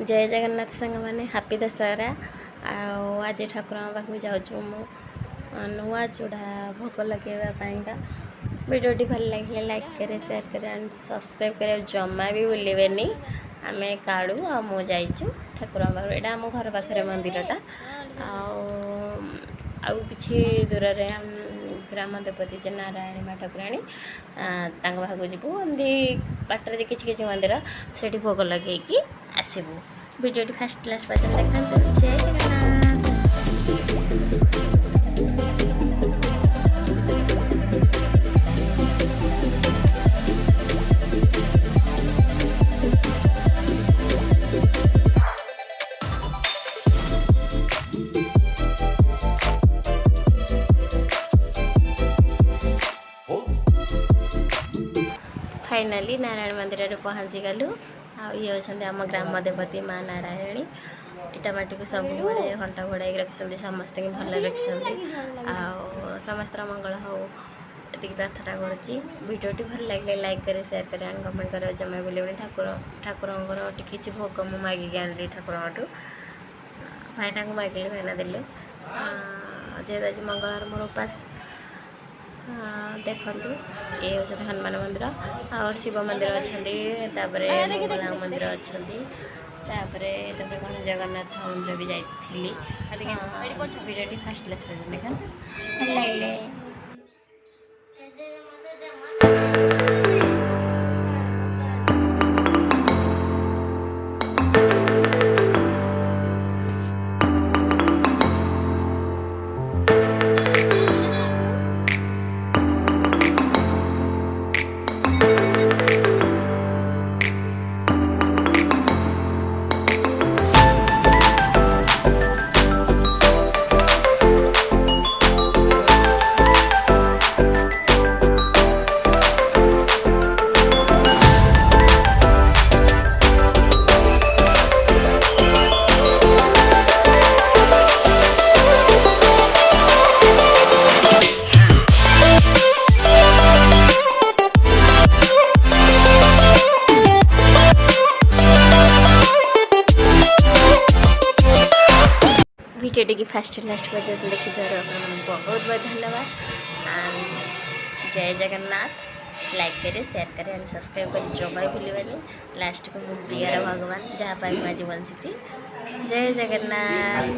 जय जगन्नाथ सांग मैंने हापी दशहरा आज ठाकुर पाखक जाऊँ नुआ चूड़ा भोग लगेगा वीडियो भल लगे लाइक करें शेयर करें एंड सब्सक्राइब करें जमा भी भूलें आम काड़ू आमु जाइचु ठाकुर पाख यहाँ आम घर पाखे मंदिरटा कि दूर ग्राम देवती जे नारायणी माँ ठाकुराणी पाखक जीवु एमती बाटर किसी मंदिर से भोग लगे आसबू वीडियो फास्ट लास्ट पर्यटन देखते जय जगन्नाथ। फाइनाली नारायण मंदिर में पहुँची गलु ये अच्छा आम ग्राम देवती माँ नारायणी इटा माटी को सब बड़े घंटा घोड़ाई रखी समस्त भल रखी समस्त मंगल हो ये प्रार्थना करुँटी भल लगे लाइक करें शेयर करें एंड कमेंट करें जमा बोले ठाकुर किसी भोग मुझे मागिक आनी ठाकुर भाईटा को मागिले भाईना देले जेहेतु आज मंगलवार मोर उपास देखु ये हूँ हनुमान मंदिर आ शिव मंदिर अच्छा मंगला मंदिर अच्छा कौन जगन्नाथ मंदिर भी जाइली वीडियो फास्ट देखा लगे वीडियो की फास्ट लास्ट पर्यटन देखी बहुत बहुत धन्यवाद जय जगन्नाथ लाइक करें शेयर करें एंड सब्सक्राइब करें जमा भूलें लास्ट को मुझे प्रियर भगवान जहाँ मुझे बंसी जय जगन्नाथ।